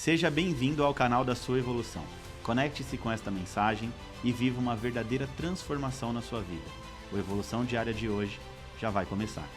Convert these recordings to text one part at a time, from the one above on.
Seja bem-vindo ao canal da sua evolução. Conecte-se com esta mensagem e viva uma verdadeira transformação na sua vida. O Evolução Diária de hoje já vai começar.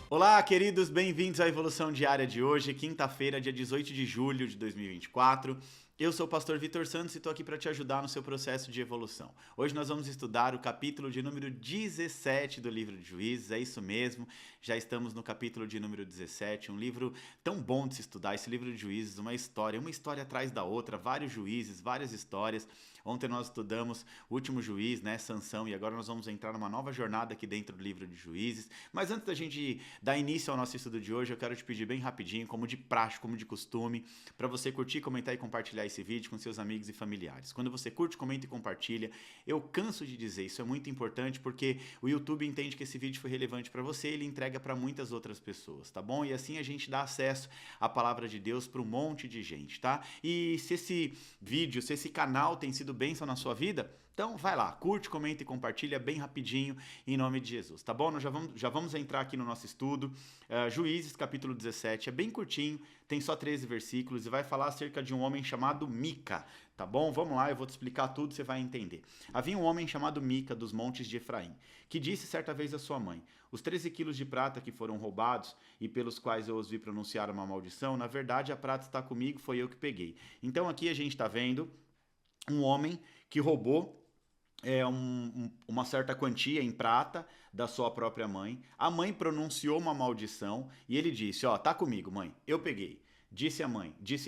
Olá, queridos, bem-vindos à Evolução Diária de hoje, quinta-feira, dia 18 de julho de 2024. Eu sou o pastor Vitor Santos e estou aqui para te ajudar no seu processo de evolução. Hoje nós vamos estudar o capítulo de número 17 do livro de Juízes, é isso mesmo, já estamos no capítulo de número 17, um livro tão bom de se estudar, esse livro de Juízes, uma história atrás da outra, vários juízes, várias histórias. Ontem nós estudamos o último juiz, né, Sansão, e agora nós vamos entrar numa nova jornada aqui dentro do livro de Juízes. Mas antes da gente dar início ao nosso estudo de hoje, eu quero te pedir bem rapidinho, como de praxe, como de costume, para você curtir, comentar e compartilhar esse vídeo com seus amigos e familiares. Quando você curte, comenta e compartilha, eu canso de dizer, isso é muito importante porque o YouTube entende que esse vídeo foi relevante para você e ele entrega para muitas outras pessoas, tá bom? E assim a gente dá acesso à palavra de Deus para um monte de gente, tá? E se esse vídeo, se esse canal tem sido bênção na sua vida, então vai lá, curte, comenta e compartilha bem rapidinho em nome de Jesus, tá bom? Nós já vamos entrar aqui no nosso estudo, Juízes capítulo 17, é bem curtinho, tem só 13 versículos e vai falar acerca de um homem chamado Mica, tá bom? Vamos lá, eu vou te explicar tudo, você vai entender. Havia um homem chamado Mica dos montes de Efraim, que disse certa vez à sua mãe: os 13 quilos de prata que foram roubados e pelos quais eu os vi pronunciar uma maldição, na verdade a prata está comigo, foi eu que peguei. Então aqui a gente está vendo um homem que roubou uma certa quantia em prata da sua própria mãe. A mãe pronunciou uma maldição e ele disse: ó, tá comigo, mãe, eu peguei. Disse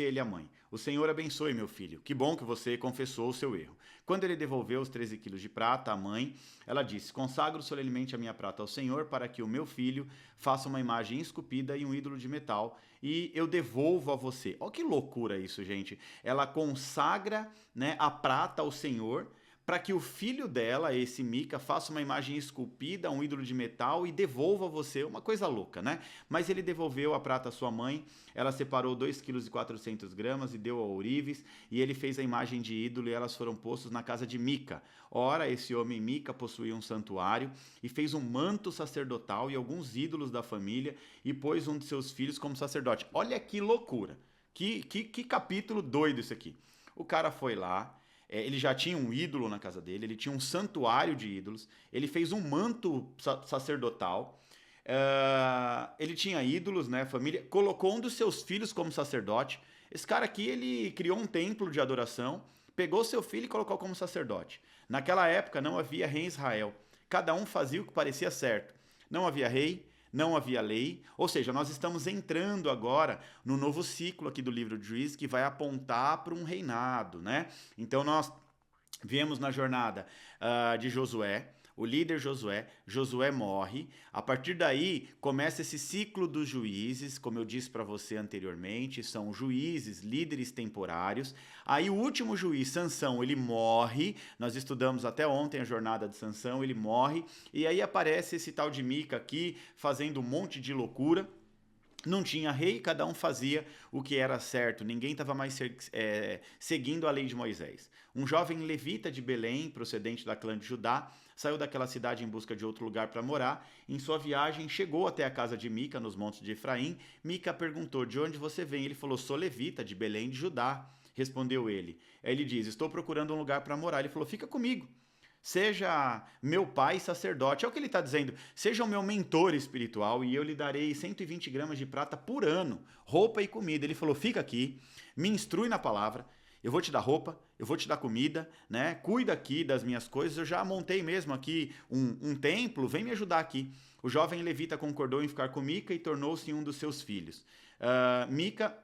ele à mãe: o Senhor abençoe, meu filho, que bom que você confessou o seu erro. Quando ele devolveu os 13 quilos de prata à mãe, ela disse: consagro solenemente a minha prata ao Senhor para que o meu filho faça uma imagem esculpida e um ídolo de metal e eu devolvo a você. Olha que loucura isso, gente. Ela consagra, né, a prata ao Senhor para que o filho dela, esse Mica, faça uma imagem esculpida, um ídolo de metal e devolva a você, uma coisa louca, né? Mas ele devolveu a prata à sua mãe, ela separou 2,4 kg e deu a ourives, e ele fez a imagem de ídolo e elas foram postas na casa de Mica. Ora, esse homem Mica possuía um santuário e fez um manto sacerdotal e alguns ídolos da família e pôs um de seus filhos como sacerdote. Olha que loucura, que capítulo doido isso aqui. O cara foi lá, ele já tinha um ídolo na casa dele, ele tinha um santuário de ídolos, ele fez um manto sacerdotal, ele tinha ídolos, né, família, colocou um dos seus filhos como sacerdote. Esse cara aqui, ele criou um templo de adoração, pegou seu filho e colocou como sacerdote. Naquela época não havia rei em Israel, cada um fazia o que parecia certo. Não havia rei, não havia lei, ou seja, nós estamos entrando agora no novo ciclo aqui do livro de Juízes que vai apontar para um reinado, né? Então nós viemos na jornada de Josué, o líder Josué morre. A partir daí começa esse ciclo dos juízes, como eu disse para você anteriormente, são juízes, líderes temporários. Aí o último juiz, Sansão, ele morre. Nós estudamos até ontem a jornada de Sansão, ele morre. E aí aparece esse tal de Mica aqui fazendo um monte de loucura. Não tinha rei, cada um fazia o que era certo, ninguém estava mais seguindo a lei de Moisés. Um jovem levita de Belém, procedente da clã de Judá, saiu daquela cidade em busca de outro lugar para morar. Em sua viagem, chegou até a casa de Mica, nos montes de Efraim. Mica perguntou: de onde você vem? Ele falou: sou levita de Belém de Judá. Respondeu ele. Aí ele diz: estou procurando um lugar para morar. Ele falou: fica comigo. Seja meu pai sacerdote. É o que ele está dizendo. Seja o meu mentor espiritual e eu lhe darei 120 gramas de prata por ano, roupa e comida. Ele falou: fica aqui, me instrui na palavra, eu vou te dar roupa, eu vou te dar comida, né? Cuida aqui das minhas coisas. Eu já montei mesmo aqui um templo, vem me ajudar aqui. O jovem levita concordou em ficar com Mica e tornou-se um dos seus filhos. Mica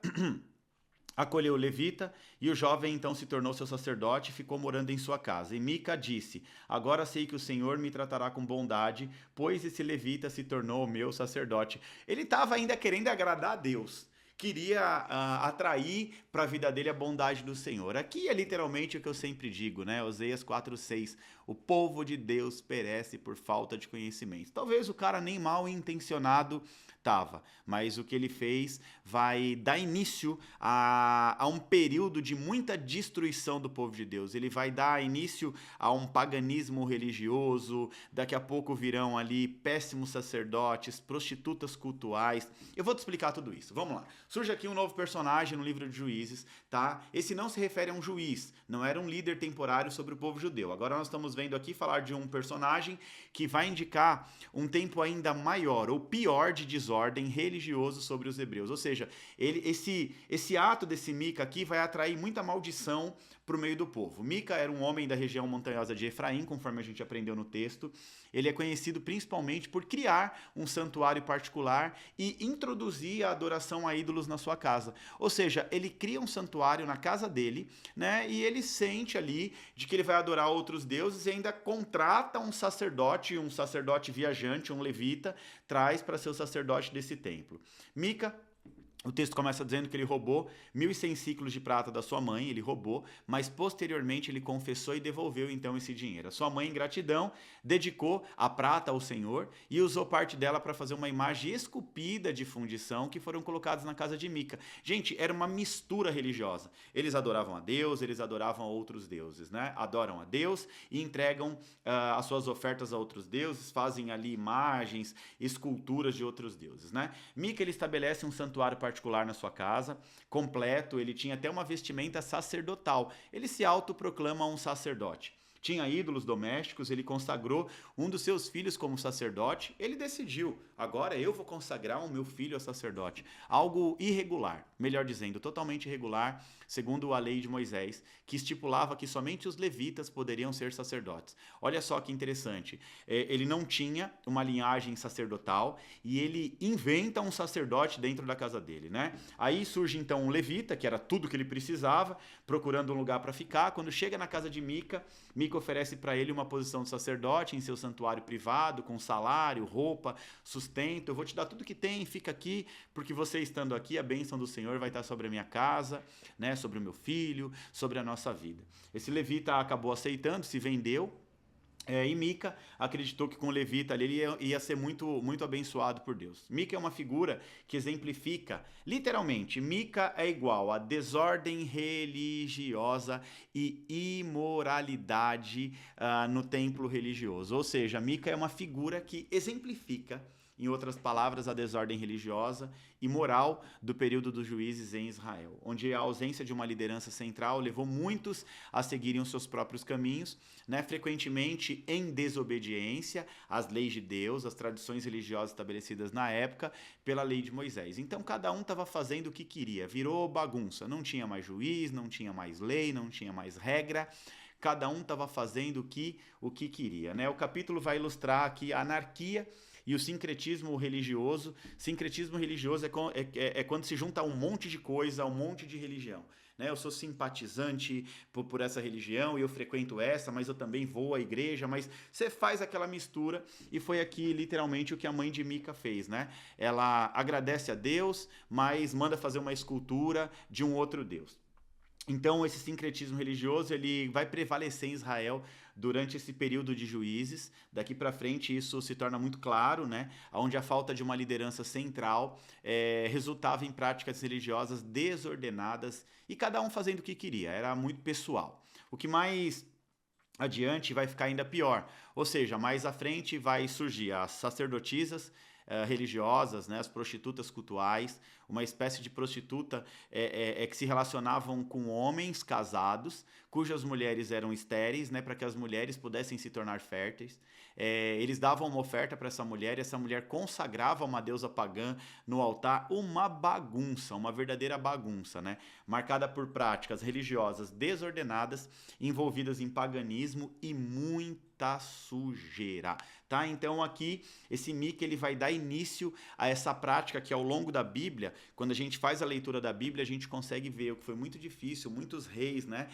acolheu o levita e o jovem então se tornou seu sacerdote e ficou morando em sua casa. E Mica disse: agora sei que o Senhor me tratará com bondade, pois esse levita se tornou o meu sacerdote. Ele estava ainda querendo agradar a Deus. Queria atrair para a vida dele a bondade do Senhor. Aqui é literalmente o que eu sempre digo, né? Oséias 4:6. O povo de Deus perece por falta de conhecimento. Talvez o cara nem mal intencionado estava, mas o que ele fez vai dar início a um período de muita destruição do povo de Deus. Ele vai dar início a um paganismo religioso. Daqui a pouco virão ali péssimos sacerdotes, prostitutas cultuais. Eu vou te explicar tudo isso. Vamos lá. Surge aqui um novo personagem no livro de Juízes, tá? Esse não se refere a um juiz, não era um líder temporário sobre o povo judeu. Agora nós estamos vendo aqui falar de um personagem que vai indicar um tempo ainda maior ou pior de desordem religioso sobre os hebreus. Ou seja, esse ato desse Mica aqui vai atrair muita maldição para o meio do povo. Mica era um homem da região montanhosa de Efraim, conforme a gente aprendeu no texto. Ele é conhecido principalmente por criar um santuário particular e introduzir a adoração a ídolos na sua casa. Ou seja, ele cria um santuário na casa dele, né? E ele sente ali de que ele vai adorar outros deuses e ainda contrata um sacerdote viajante, um levita, traz para ser o sacerdote desse templo. Mica, o texto começa dizendo que ele roubou 1.100 ciclos de prata da sua mãe, ele roubou, mas posteriormente ele confessou e devolveu então esse dinheiro. A sua mãe, em gratidão, dedicou a prata ao Senhor e usou parte dela para fazer uma imagem esculpida de fundição que foram colocadas na casa de Mica. Gente, era uma mistura religiosa. Eles adoravam a Deus, eles adoravam a outros deuses, né? Adoram a Deus e entregam as suas ofertas a outros deuses, fazem ali imagens, esculturas de outros deuses, né? Mica, ele estabelece um santuário particular na sua casa, completo, ele tinha até uma vestimenta sacerdotal. Ele se autoproclama um sacerdote. Tinha ídolos domésticos, ele consagrou um dos seus filhos como sacerdote. Ele decidiu, agora eu vou consagrar o meu filho a sacerdote. Algo irregular, melhor dizendo, totalmente irregular, segundo a lei de Moisés, que estipulava que somente os levitas poderiam ser sacerdotes. Olha só que interessante, ele não tinha uma linhagem sacerdotal e ele inventa um sacerdote dentro da casa dele, né? Aí surge então um levita, que era tudo que ele precisava, procurando um lugar para ficar. Quando chega na casa de Mica, Mica oferece para ele uma posição de sacerdote em seu santuário privado, com salário, roupa, sustento. Eu vou te dar tudo que tem, fica aqui, porque você estando aqui, a bênção do Senhor vai estar sobre a minha casa, né, sobre o meu filho, sobre a nossa vida. Esse levita acabou aceitando, se vendeu. E Mica acreditou que com o levita ali ele ia ser muito abençoado por Deus. Mica é uma figura que exemplifica, literalmente, Mica é igual a desordem religiosa e imoralidade no templo religioso. Ou seja, Mica é uma figura que exemplifica, em outras palavras, a desordem religiosa e moral do período dos juízes em Israel, onde a ausência de uma liderança central levou muitos a seguirem os seus próprios caminhos, né, frequentemente em desobediência às leis de Deus, às tradições religiosas estabelecidas na época pela lei de Moisés. Então cada um estava fazendo o que queria, virou bagunça, não tinha mais juiz, não tinha mais lei, não tinha mais regra. Cada um estava fazendo o que queria, né? O capítulo vai ilustrar aqui a anarquia e o sincretismo religioso. Sincretismo religioso é quando se junta um monte de coisa, um monte de religião. Né? Eu sou simpatizante por essa religião e eu frequento essa, mas eu também vou à igreja, mas você faz aquela mistura e foi aqui literalmente o que a mãe de Mica fez, né? Ela agradece a Deus, mas manda fazer uma escultura de um outro Deus. Então, esse sincretismo religioso ele vai prevalecer em Israel durante esse período de juízes. Daqui para frente, isso se torna muito claro, né? Onde a falta de uma liderança central resultava em práticas religiosas desordenadas e cada um fazendo o que queria. Era muito pessoal. O que mais adiante vai ficar ainda pior. Ou seja, mais à frente vai surgir as sacerdotisas religiosas, né, as prostitutas cultuais, uma espécie de prostituta que se relacionavam com homens casados, cujas mulheres eram estéreis, né, para que as mulheres pudessem se tornar férteis. Eles davam uma oferta para essa mulher e essa mulher consagrava uma deusa pagã no altar, uma bagunça, uma verdadeira bagunça, né, marcada por práticas religiosas desordenadas, envolvidas em paganismo e muita sujeira, tá? Então aqui esse Mica ele vai dar início a essa prática que ao longo da Bíblia, quando a gente faz a leitura da Bíblia, a gente consegue ver o que foi muito difícil, muitos reis, né,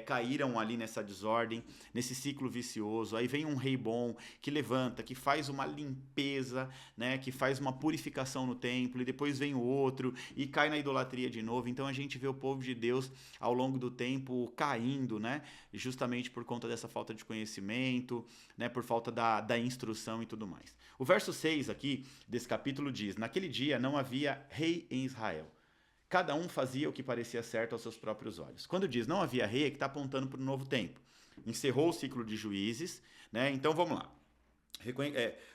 caíram ali nessa desordem, nesse ciclo vicioso. Aí vem um rei bom que levanta, que faz uma limpeza, né, que faz uma purificação no templo, e depois vem o outro e cai na idolatria de novo. Então a gente vê o povo de Deus ao longo do tempo caindo, né, justamente por conta dessa falta de conhecimento, né, por falta da instrução e tudo mais. O verso 6 aqui desse capítulo diz: naquele dia não havia rei em Israel. Cada um fazia o que parecia certo aos seus próprios olhos. Quando diz não havia rei, é que está apontando para o novo tempo. Encerrou o ciclo de juízes, né? Então vamos lá.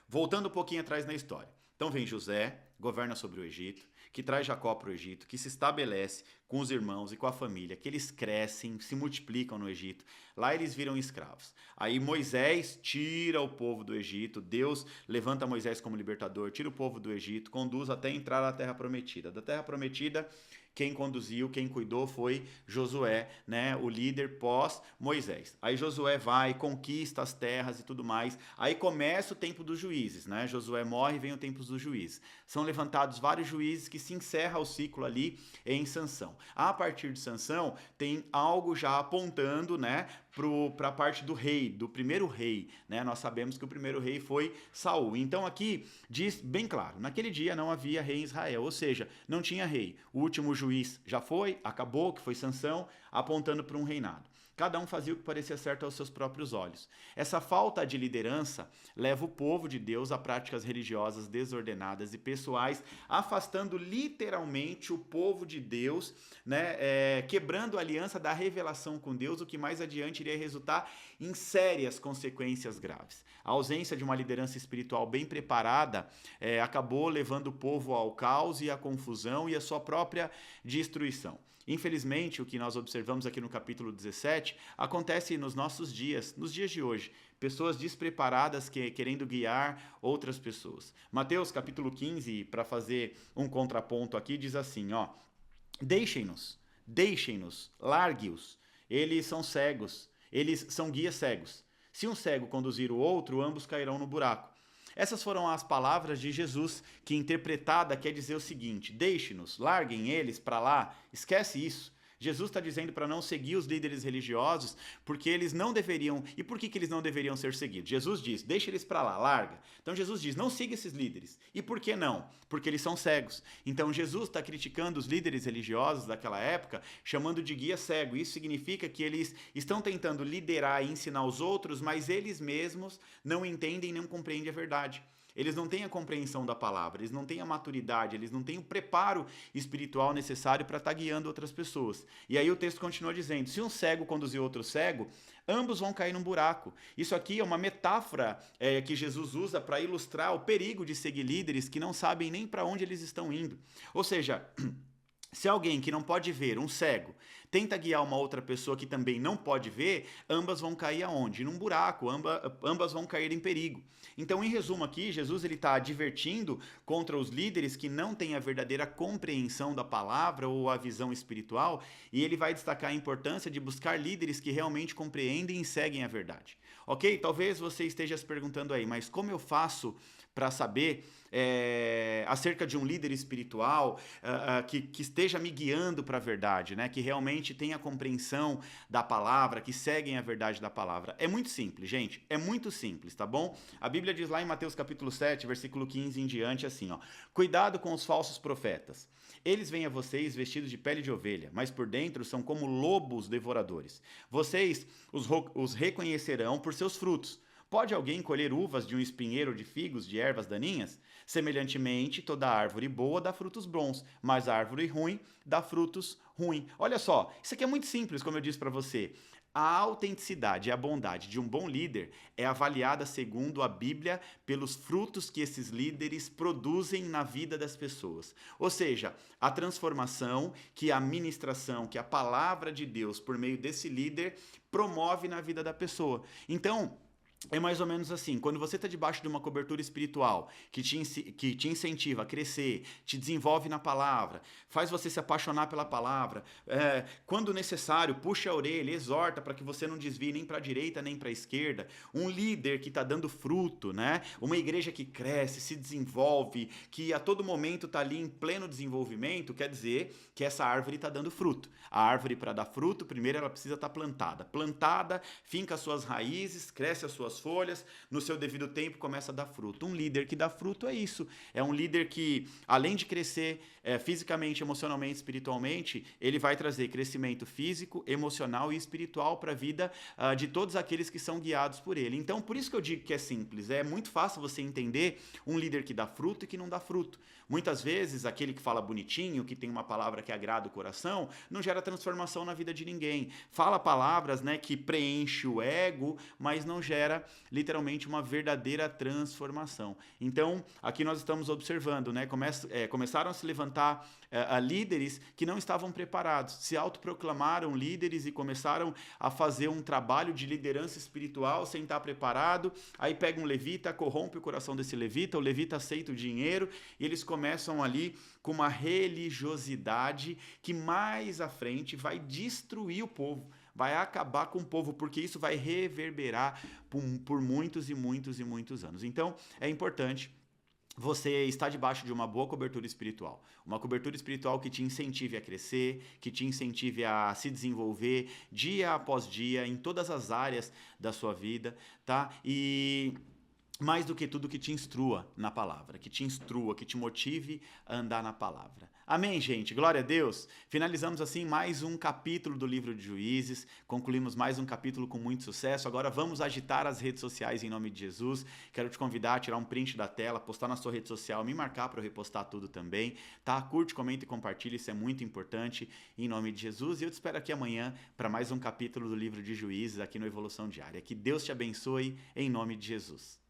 Voltando um pouquinho atrás na história. Então vem José, governa sobre o Egito, que traz Jacó para o Egito, que se estabelece com os irmãos e com a família, que eles crescem, se multiplicam no Egito. Lá eles viram escravos. Aí Moisés tira o povo do Egito, Deus levanta Moisés como libertador, tira o povo do Egito, conduz até entrar na Terra Prometida. Da Terra Prometida, quem conduziu, quem cuidou foi Josué, né, o líder pós-Moisés. Aí Josué vai, conquista as terras e tudo mais. Aí começa o tempo dos juízes, né? Josué morre e vem o tempo dos juízes. São levantados vários juízes que se encerra o ciclo ali em Sansão. A partir de Sansão, tem algo já apontando, né, para a parte do rei, do primeiro rei, né? Nós sabemos que o primeiro rei foi Saul. Então aqui diz bem claro, naquele dia não havia rei em Israel, ou seja, não tinha rei. O último juiz já foi, acabou, que foi Sansão, apontando para um reinado. Cada um fazia o que parecia certo aos seus próprios olhos. Essa falta de liderança leva o povo de Deus a práticas religiosas desordenadas e pessoais, afastando literalmente o povo de Deus, né, quebrando a aliança da revelação com Deus, o que mais adiante iria resultar em sérias consequências graves. A ausência de uma liderança espiritual bem preparada acabou levando o povo ao caos e à confusão e à sua própria destruição. Infelizmente, o que nós observamos aqui no capítulo 17 acontece nos nossos dias, nos dias de hoje. Pessoas despreparadas querendo guiar outras pessoas. Mateus capítulo 15, para fazer um contraponto aqui, diz assim, ó: Deixem-nos, largue-os, eles são cegos, eles são guias cegos. Se um cego conduzir o outro, ambos cairão no buraco. Essas foram as palavras de Jesus, que interpretada quer dizer o seguinte: deixe-nos, larguem eles para lá, esquece isso. Jesus está dizendo para não seguir os líderes religiosos, porque eles não deveriam... E por que eles não deveriam ser seguidos? Jesus diz, deixa eles para lá, larga. Então Jesus diz, não siga esses líderes. E por que não? Porque eles são cegos. Então Jesus está criticando os líderes religiosos daquela época, chamando de guia cego. Isso significa que eles estão tentando liderar e ensinar os outros, mas eles mesmos não entendem nem compreendem a verdade. Eles não têm a compreensão da palavra, eles não têm a maturidade, eles não têm o preparo espiritual necessário para estar guiando outras pessoas. E aí o texto continua dizendo, se um cego conduzir outro cego, ambos vão cair num buraco. Isso aqui é uma metáfora que Jesus usa para ilustrar o perigo de seguir líderes que não sabem nem para onde eles estão indo. Ou seja... Se alguém que não pode ver, um cego, tenta guiar uma outra pessoa que também não pode ver, ambas vão cair aonde? Num buraco, ambas vão cair em perigo. Então, em resumo aqui, Jesus está advertindo contra os líderes que não têm a verdadeira compreensão da palavra ou a visão espiritual, e ele vai destacar a importância de buscar líderes que realmente compreendem e seguem a verdade. Ok? Talvez você esteja se perguntando aí, mas como eu faço para saber acerca de um líder espiritual que esteja me guiando para a verdade, né? Que realmente tenha compreensão da palavra, que seguem a verdade da palavra? É muito simples, gente, é muito simples, tá bom? A Bíblia diz lá em Mateus capítulo 7, versículo 15 em diante assim, ó: cuidado com os falsos profetas. Eles vêm a vocês vestidos de pele de ovelha, mas por dentro são como lobos devoradores. Vocês os reconhecerão por seus frutos. Pode alguém colher uvas de um espinheiro de figos de ervas daninhas? Semelhantemente, toda árvore boa dá frutos bons, mas a árvore ruim dá frutos ruins. Olha só, isso aqui é muito simples, como eu disse para você. A autenticidade e a bondade de um bom líder é avaliada segundo a Bíblia pelos frutos que esses líderes produzem na vida das pessoas. Ou seja, a transformação que a ministração, que a palavra de Deus por meio desse líder promove na vida da pessoa. Então, é mais ou menos assim, quando você está debaixo de uma cobertura espiritual que te incentiva a crescer, te desenvolve na palavra, faz você se apaixonar pela palavra, quando necessário, puxa a orelha, exorta para que você não desvie nem para a direita nem para a esquerda, um líder que está dando fruto, né? Uma igreja que cresce, se desenvolve, que a todo momento está ali em pleno desenvolvimento, quer dizer que essa árvore está dando fruto. A árvore, para dar fruto, primeiro ela precisa estar plantada, finca as suas raízes, cresce as suas folhas, no seu devido tempo começa a dar fruto. Um líder que dá fruto é isso, é um líder que, além de crescer fisicamente, emocionalmente, espiritualmente, ele vai trazer crescimento físico, emocional e espiritual para a vida de todos aqueles que são guiados por ele. Então, por isso que eu digo que é simples, é muito fácil você entender um líder que dá fruto e que não dá fruto. Muitas vezes, aquele que fala bonitinho, que tem uma palavra que agrada o coração, não gera transformação na vida de ninguém. Fala palavras, né, que preenche o ego, mas não gera literalmente uma verdadeira transformação. Então, aqui nós estamos observando, né? Começaram a se levantar líderes que não estavam preparados, se autoproclamaram líderes e começaram a fazer um trabalho de liderança espiritual sem estar preparado. Aí pega um levita, corrompe o coração desse levita, o levita aceita o dinheiro e eles começam ali com uma religiosidade que mais à frente vai destruir o povo, vai acabar com o povo, porque isso vai reverberar por muitos e muitos e muitos anos. Então, é importante você está debaixo de uma boa cobertura espiritual. Uma cobertura espiritual que te incentive a crescer, que te incentive a se desenvolver dia após dia em todas as áreas da sua vida, tá? E mais do que tudo, que te instrua na palavra, que te instrua, que te motive a andar na palavra. Amém, gente? Glória a Deus! Finalizamos assim mais um capítulo do livro de Juízes, concluímos mais um capítulo com muito sucesso. Agora vamos agitar as redes sociais em nome de Jesus. Quero te convidar a tirar um print da tela, postar na sua rede social, me marcar para eu repostar tudo também, tá? Curte, comenta e compartilha, isso é muito importante em nome de Jesus. E eu te espero aqui amanhã para mais um capítulo do livro de Juízes aqui no Evolução Diária. Que Deus te abençoe em nome de Jesus.